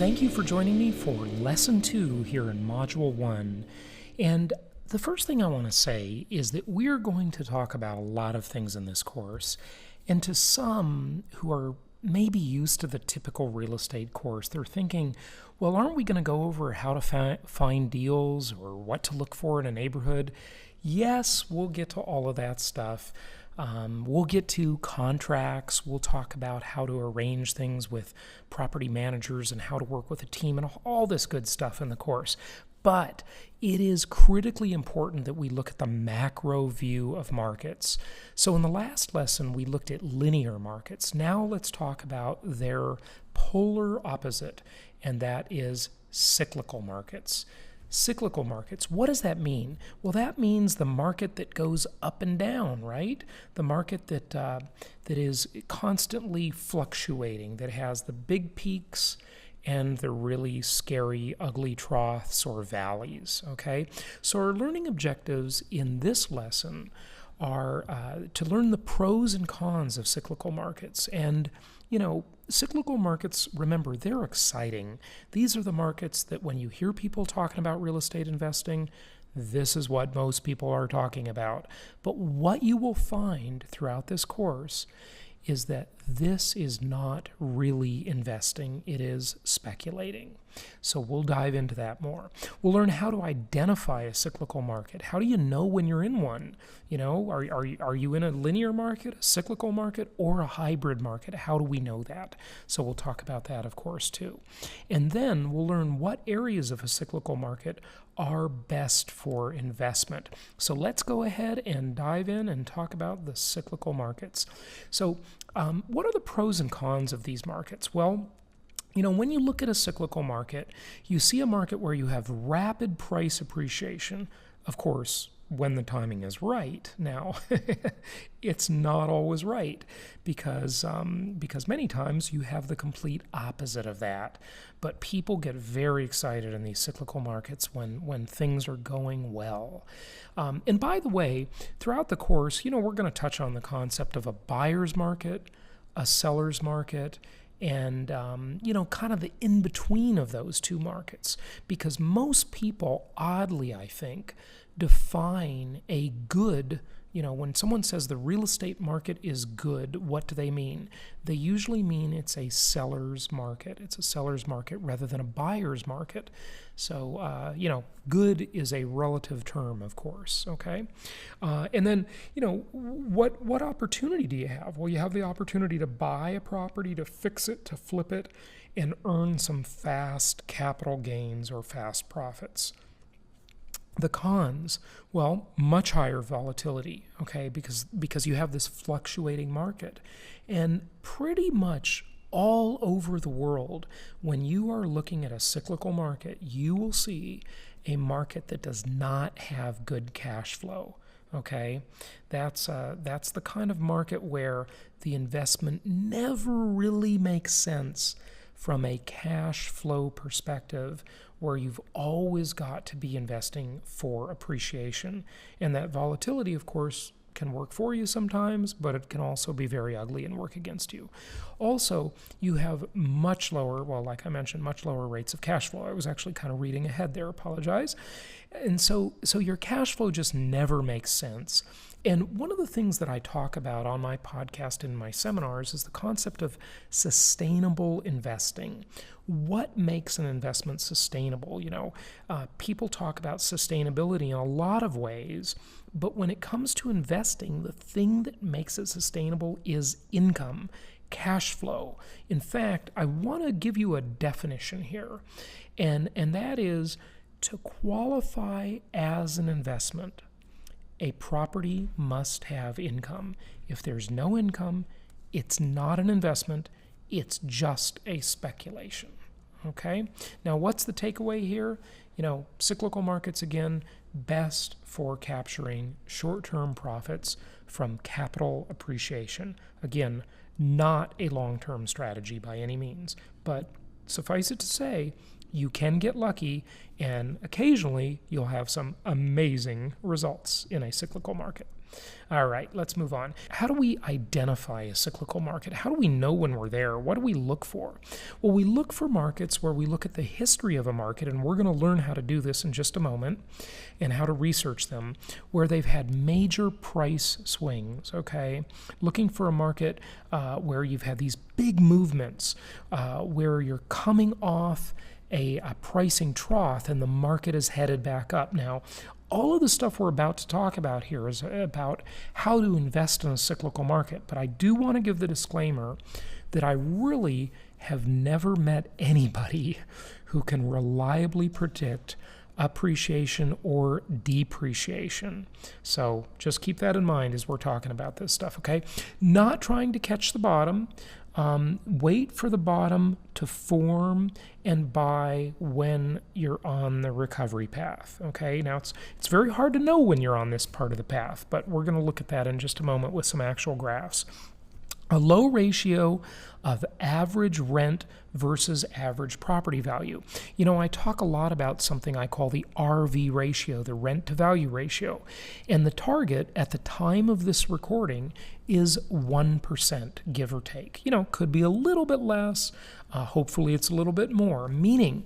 Thank you for joining me for Lesson 2 here in Module 1. And the first thing I want to say is that we're going to talk about a lot of things in this course. And to some who are maybe used to the typical real estate course, they're thinking, well, aren't we going to go over how to find deals or what to look for in a neighborhood? Yes, we'll get to all of that stuff. We'll get to contracts. We'll talk about how to arrange things with property managers and how to work with a team and all this good stuff in the course. But it is critically important that we look at the macro view of markets. So in the last lesson, we looked at linear markets. Now let's talk about their polar opposite, and that is cyclical markets. Cyclical markets, what does that mean? Well, that means the market that goes up and down, right? The market that is constantly fluctuating, that has the big peaks and the really scary, ugly troughs or valleys, okay? So our learning objectives in this lesson are to learn the pros and cons of cyclical markets. And, you know, cyclical markets, remember, they're exciting. These are the markets that when you hear people talking about real estate investing, this is what most people are talking about. But what you will find throughout this course is that this is not really investing, it is speculating. So we'll dive into that more. We'll learn how to identify a cyclical market. How do you know when you're in one? You know, are you in a linear market, a cyclical market, or a hybrid market? How do we know that? So we'll talk about that, of course, too. And then we'll learn what areas of a cyclical market are best for investment. So let's go ahead and dive in and talk about the cyclical markets. So what are the pros and cons of these markets? Well, you know, when you look at a cyclical market, you see a market where you have rapid price appreciation, of course, when the timing is right. Now, it's not always right because many times you have the complete opposite of that. But people get very excited in these cyclical markets when things are going well. And by the way, throughout the course, you know, we're going to touch on the concept of a buyer's market, a seller's market, and, you know, kind of the in-between of those two markets. Because most people, oddly, I think, define a good, you know, when someone says the real estate market is good, what do they mean? They usually mean it's a seller's market. It's a seller's market rather than a buyer's market. So, you know, good is a relative term, of course, okay? And then, you know, what opportunity do you have? Well, you have the opportunity to buy a property, to fix it, to flip it, and earn some fast capital gains or fast profits. The cons, well, much higher volatility, okay, because you have this fluctuating market. And pretty much all over the world, when you are looking at a cyclical market, you will see a market that does not have good cash flow, okay? That's the kind of market where the investment never really makes sense from a cash flow perspective, where you've always got to be investing for appreciation. And that volatility, of course, can work for you sometimes, but it can also be very ugly and work against you. Also, you have much lower, well, like I mentioned, much lower rates of cash flow. I was actually kind of reading ahead there, apologize. And so your cash flow just never makes sense. And one of the things that I talk about on my podcast and my seminars is the concept of sustainable investing. What makes an investment sustainable? You know, people talk about sustainability in a lot of ways, but when it comes to investing, the thing that makes it sustainable is income, cash flow. In fact, I want to give you a definition here, and that is to qualify as an investment, a property must have income. If there's no income, it's not an investment, it's just a speculation, okay? Now, what's the takeaway here? You know, cyclical markets, again, best for capturing short-term profits from capital appreciation. Again, not a long-term strategy by any means, but suffice it to say, you can get lucky, and occasionally you'll have some amazing results in a cyclical market. All right, let's move on. How do we identify a cyclical market? How do we know when we're there? What do we look for? Well, we look for markets where we look at the history of a market, and we're going to learn how to do this in just a moment and how to research them, where they've had major price swings, okay? Looking for a market where you've had these big movements, where you're coming off a pricing trough and the market is headed back up. Now, all of the stuff we're about to talk about here is about how to invest in a cyclical market, but I do want to give the disclaimer that I really have never met anybody who can reliably predict appreciation or depreciation. So just keep that in mind as we're talking about this stuff, okay? Not trying to catch the bottom. Wait for the bottom to form and buy when you're on the recovery path, okay? Now, it's very hard to know when you're on this part of the path, but we're going to look at that in just a moment with some actual graphs. A low ratio of average rent versus average property value. You know, I talk a lot about something I call the RV ratio, the rent to value ratio. And the target at the time of this recording is 1%, give or take. You know, could be a little bit less. Hopefully it's a little bit more, meaning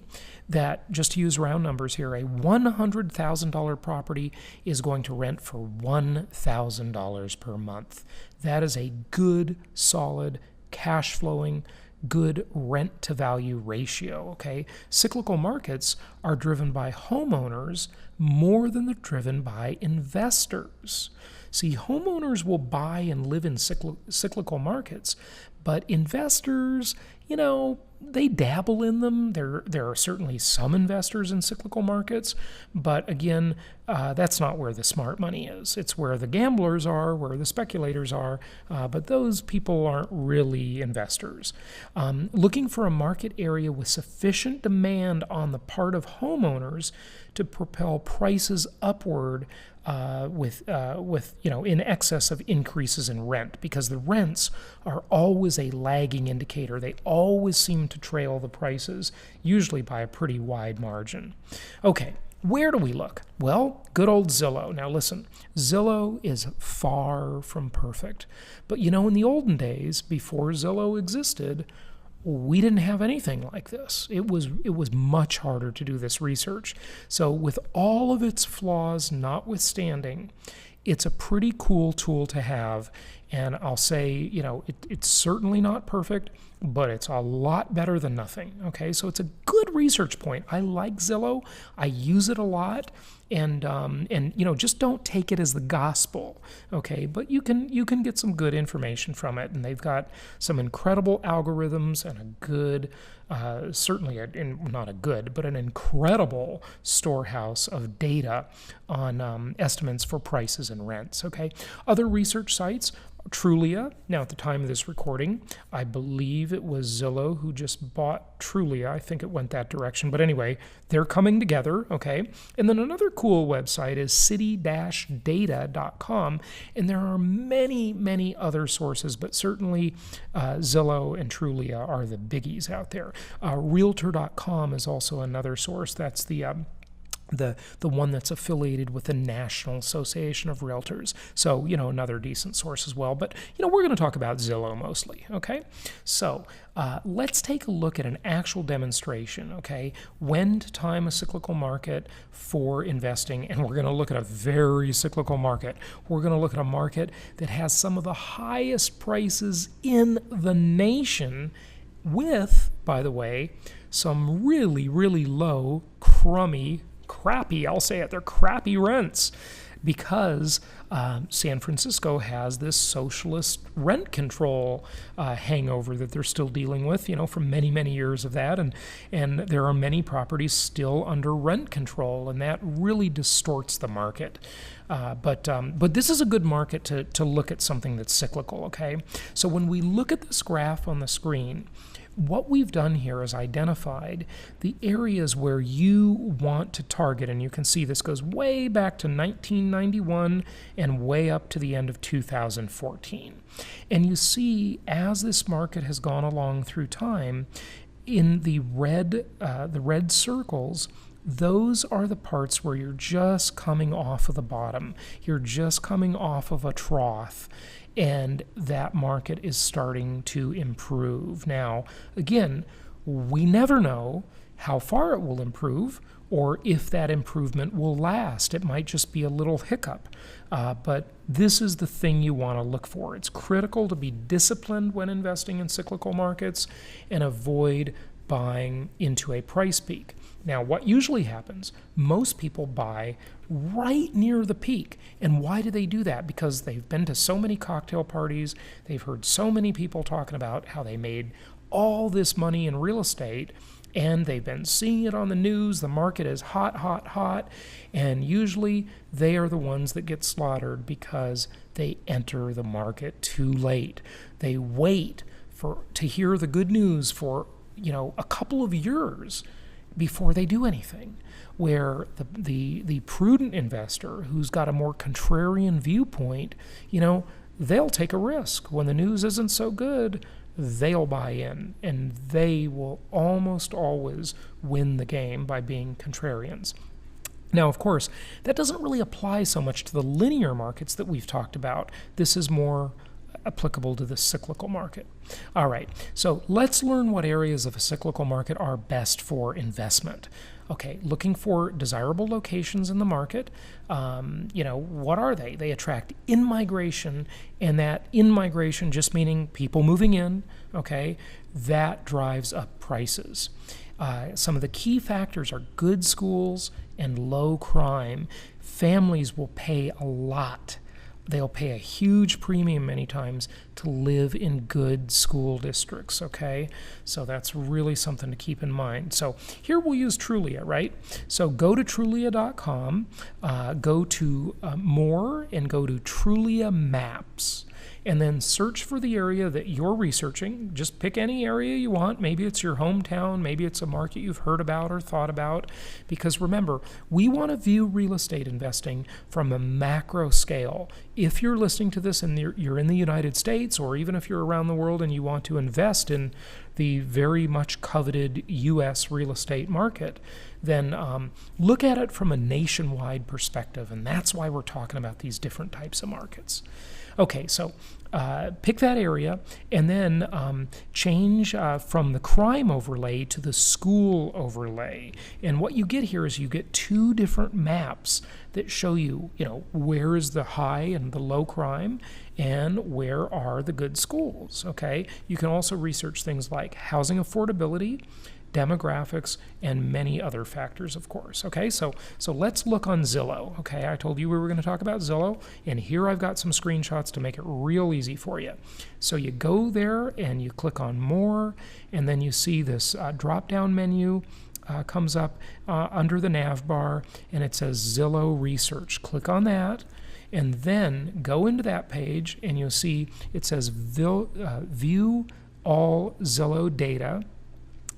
that, just to use round numbers here, a $100,000 property is going to rent for $1,000 per month. That is a good, solid, cash flowing, good rent to value ratio, okay? Cyclical markets are driven by homeowners more than they're driven by investors. See, homeowners will buy and live in cyclical markets, but investors, you know, they dabble in them. There are certainly some investors in cyclical markets, but again, that's not where the smart money is. It's where the gamblers are, where the speculators are, but those people aren't really investors. Looking for a market area with sufficient demand on the part of homeowners to propel prices upward with in excess of increases in rent, because the rents are always a lagging indicator. They always seem to trail the prices, usually by a pretty wide margin. Okay, where do we look? Well, good old Zillow. Now listen, Zillow is far from perfect. But you know, in the olden days, before Zillow existed, we didn't have anything like this. It was much harder to do this research. So with all of its flaws notwithstanding, it's a pretty cool tool to have. And I'll say, you know, it's certainly not perfect, but it's a lot better than nothing. Okay, so it's a good research point. I like Zillow. I use it a lot. And you know, just don't take it as the gospel, okay? But you can get some good information from it, and they've got some incredible algorithms and a good, not a good, but an incredible storehouse of data on estimates for prices and rents, okay? Other research sites, Trulia. Now, at the time of this recording, I believe it was Zillow who just bought Trulia. I think it went that direction. But anyway, they're coming together, okay? And then another cool website is city-data.com. And there are many, many other sources, but certainly Zillow and Trulia are the biggies out there. Realtor.com is also another source. That's the one that's affiliated with the National Association of Realtors. So, you know, another decent source as well. But, you know, we're going to talk about Zillow mostly, okay? So let's take a look at an actual demonstration, okay? When to time a cyclical market for investing. And we're going to look at a very cyclical market. We're going to look at a market that has some of the highest prices in the nation with, by the way, some really, really low, crappy, I'll say it, they're crappy rents, because San Francisco has this socialist rent control hangover that they're still dealing with, you know, from many, many years of that, and there are many properties still under rent control, and that really distorts the market. But this is a good market to look at something that's cyclical, okay? So when we look at this graph on the screen, what we've done here is identified the areas where you want to target, and you can see this goes way back to 1991 and way up to the end of 2014. And you see, as this market has gone along through time, in the red circles those are the parts where you're just coming off of the bottom. You're just coming off of a trough, and that market is starting to improve. Now, again, we never know how far it will improve or if that improvement will last. It might just be a little hiccup. But this is the thing you want to look for. It's critical to be disciplined when investing in cyclical markets and avoid buying into a price peak. Now, what usually happens, most people buy right near the peak. And why do they do that? Because they've been to so many cocktail parties, they've heard so many people talking about how they made all this money in real estate, and they've been seeing it on the news. The market is hot, hot, hot, and usually they are the ones that get slaughtered because they enter the market too late. They wait to hear the good news for a couple of years before they do anything, where the prudent investor who's got a more contrarian viewpoint, they'll take a risk. When the news isn't so good, they'll buy in, and they will almost always win the game by being contrarians. Now, of course, that doesn't really apply so much to the linear markets that we've talked about. This is more applicable to the cyclical market. All right, so let's learn what areas of a cyclical market are best for investment. Okay, looking for desirable locations in the market. What are they? They attract in-migration, and that in-migration just meaning people moving in, okay, that drives up prices. Some of the key factors are good schools and low crime. Families will pay a lot. They'll pay a huge premium many times to live in good school districts, okay? So that's really something to keep in mind. So here we'll use Trulia, right? So go to Trulia.com, go to More, and go to Trulia Maps. And then search for the area that you're researching. Just pick any area you want. Maybe it's your hometown. Maybe it's a market you've heard about or thought about. Because remember, we want to view real estate investing from a macro scale. If you're listening to this and you're in the United States, or even if you're around the world and you want to invest in the very much coveted U.S. real estate market, then look at it from a nationwide perspective. And that's why we're talking about these different types of markets. Okay, so pick that area, and then change from the crime overlay to the school overlay. And what you get here is you get two different maps that show you, where is the high and the low crime, and where are the good schools, okay? You can also research things like housing affordability, demographics, and many other factors, of course. Okay, so let's look on Zillow. Okay, I told you we were going to talk about Zillow, and here I've got some screenshots to make it real easy for you. So you go there and you click on More, and then you see this drop-down menu comes up under the nav bar, and it says Zillow Research. Click on that, and then go into that page, and you'll see it says View All Zillow Data.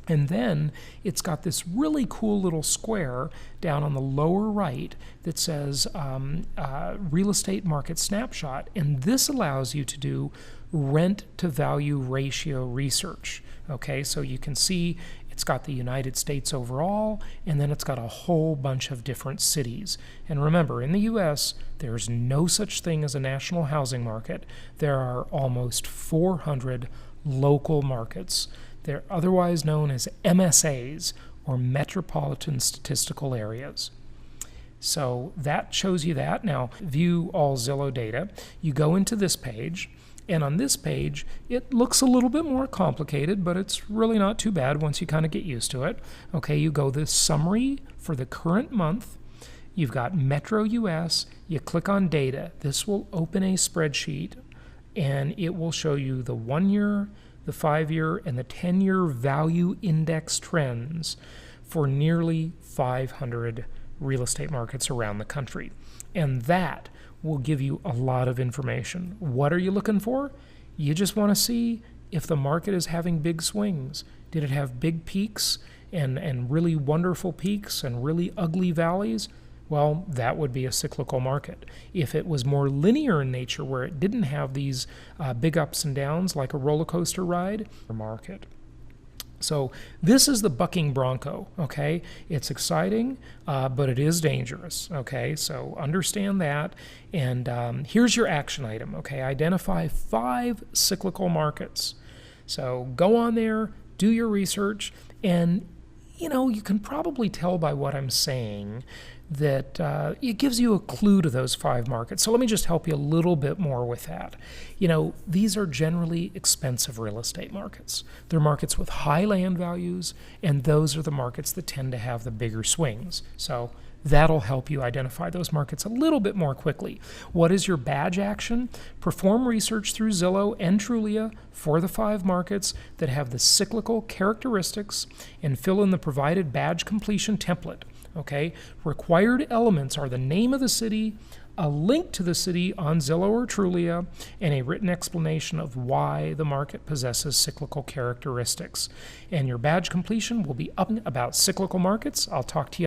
And then it's got this really cool little square down on the lower right that says Real Estate Market Snapshot. And this allows you to do rent to value ratio research. Okay, so you can see it's got the United States overall, and then it's got a whole bunch of different cities. And remember, in the U.S., there's no such thing as a national housing market. There are almost 400 local markets. They're otherwise known as MSAs, or Metropolitan Statistical Areas. So that shows you that. Now, view all Zillow data. You go into this page, and on this page, it looks a little bit more complicated, but it's really not too bad once you kind of get used to it. Okay, you go this summary for the current month. You've got Metro US. You click on data. This will open a spreadsheet, and it will show you the 1 year, the 5-year, and the 10-year value index trends for nearly 500 real estate markets around the country. And that will give you a lot of information. What are you looking for? You just want to see if the market is having big swings. Did it have big peaks and really wonderful peaks and really ugly valleys? Well, that would be a cyclical market. If it was more linear in nature, where it didn't have these big ups and downs like a roller coaster ride, market. So this is the bucking bronco, okay? It's exciting, but it is dangerous, okay? So understand that. And here's your action item, okay? Identify 5 cyclical markets. So go on there, do your research, and you can probably tell by what I'm saying that it gives you a clue to those 5 markets. So let me just help you a little bit more with that. These are generally expensive real estate markets. They're markets with high land values, and those are the markets that tend to have the bigger swings. So that'll help you identify those markets a little bit more quickly. What is your badge action? Perform research through Zillow and Trulia for the 5 markets that have the cyclical characteristics and fill in the provided badge completion template. Okay, required elements are the name of the city, a link to the city on Zillow or Trulia, and a written explanation of why the market possesses cyclical characteristics. And your badge completion will be up about cyclical markets. I'll talk to you